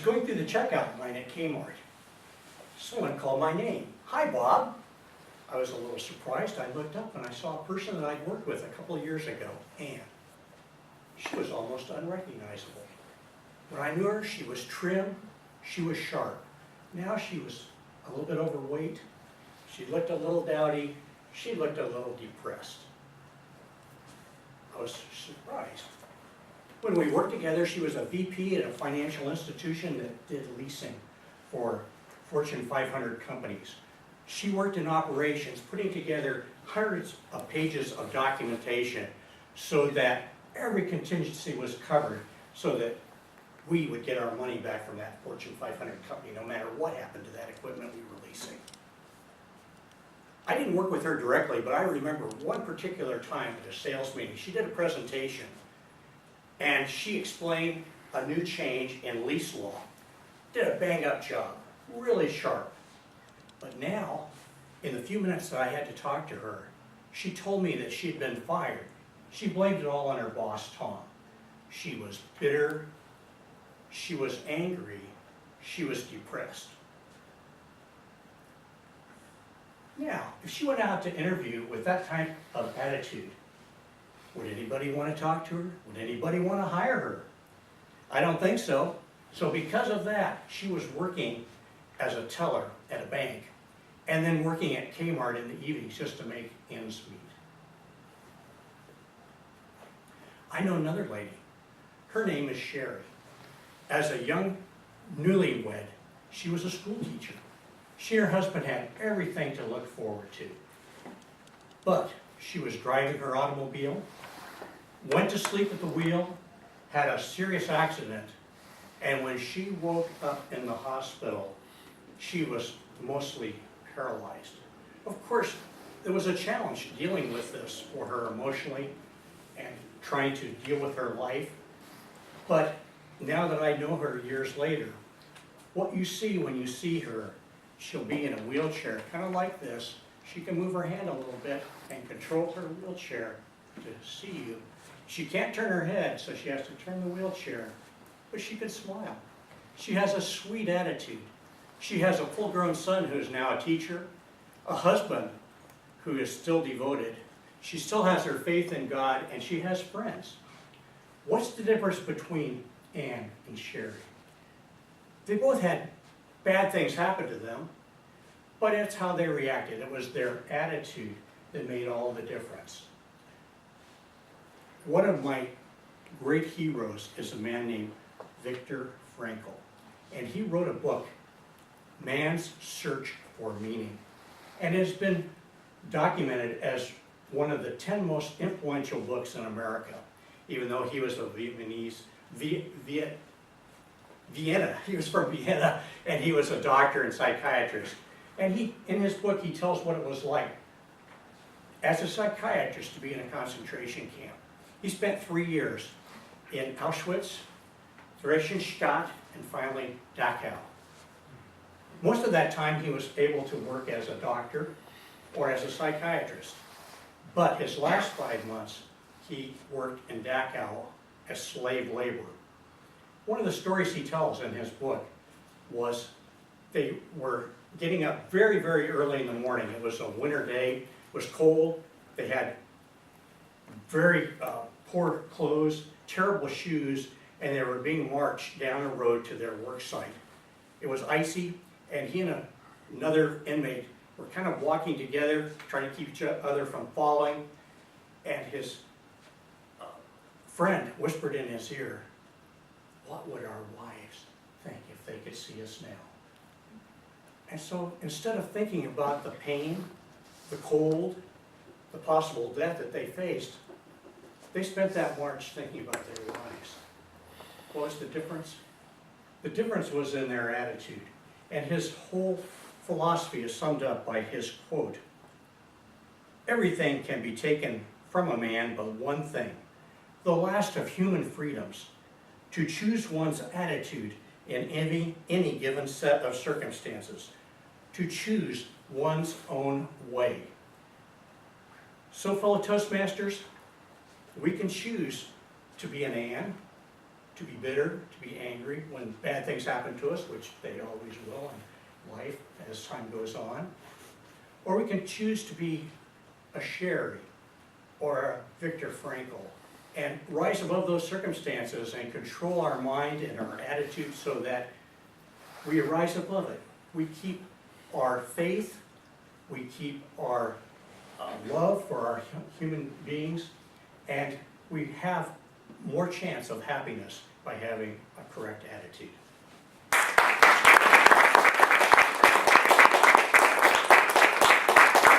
going through the checkout line at Kmart. Someone called my name. "Hi, Bob." I was a little surprised. I looked up and I saw a person that I'd worked with a couple of years ago, Ann. She was almost unrecognizable. When I knew her, she was trim, she was sharp. Now she was a little bit overweight. She looked a little dowdy. She looked a little depressed. I was surprised. When we worked together, she was a VP at a financial institution that did leasing for Fortune 500 companies. She worked in operations, putting together hundreds of pages of documentation so that every contingency was covered, so that we would get our money back from that Fortune 500 company, no matter what happened to that equipment we were leasing. I didn't work with her directly, but I remember one particular time at a sales meeting, she did a presentation, and she explained a new change in lease law. Did a bang-up job, really sharp. But now, in the few minutes that I had to talk to her, she told me that she'd been fired. She blamed it all on her boss, Tom. She was bitter, she was angry, she was depressed. Now, if she went out to interview with that type of attitude, would anybody want to talk to her? Would anybody want to hire her? I don't think so. So because of that, she was working as a teller at a bank, and then working at Kmart in the evenings just to make ends meet. I know another lady. Her name is Sherry. As a young newlywed, she was a school teacher. She and her husband had everything to look forward to. But she was driving her automobile, went to sleep at the wheel, had a serious accident, and when she woke up in the hospital, she was mostly paralyzed. Of course, there was a challenge dealing with this for her emotionally and trying to deal with her life. But now that I know her years later, what you see when you see her, she'll be in a wheelchair, kind of like this. She can move her hand a little bit and control her wheelchair to see you. She can't turn her head, so she has to turn the wheelchair, but she can smile. She has a sweet attitude. She has a full-grown son who is now a teacher, a husband who is still devoted. She still has her faith in God, and she has friends. What's the difference between Ann and Sherry? They both had bad things happen to them, but it's how they reacted. It was their attitude that made all the difference. One of my great heroes is a man named Viktor Frankl, and he wrote a book, Man's Search for Meaning, and it's been documented as one of the 10 most influential books in America, even though he was a Vienna. He was from Vienna, and he was a doctor and psychiatrist. And in his book, he tells what it was like as a psychiatrist to be in a concentration camp. He spent 3 years in Auschwitz, Theresienstadt, and finally Dachau. Most of that time he was able to work as a doctor or as a psychiatrist. But his last 5 months, he worked in Dachau as slave labor. One of the stories he tells in his book was they were getting up very, very early in the morning. It was a winter day, it was cold, they had very poor clothes, terrible shoes, and they were being marched down a road to their work site. It was icy, and he and another inmate were kind of walking together, trying to keep each other from falling, and his friend whispered in his ear, "What would our wives think if they could see us now?" And so instead of thinking about the pain, the cold, the possible death that they faced, they spent that march thinking about their wives. What was the difference? The difference was in their attitude. And his whole philosophy is summed up by his quote, "Everything can be taken from a man but one thing, the last of human freedoms, to choose one's attitude in any given set of circumstances, to choose one's own way." So, fellow Toastmasters, we can choose to be an Ann, to to be bitter, to be angry when bad things happen to us, which they always will in life as time goes on. Or we can choose to be a Sherry or a Viktor Frankl and rise above those circumstances and control our mind and our attitude so that we rise above it. We keep our faith, we keep our love for our human beings, and we have more chance of happiness by having a correct attitude.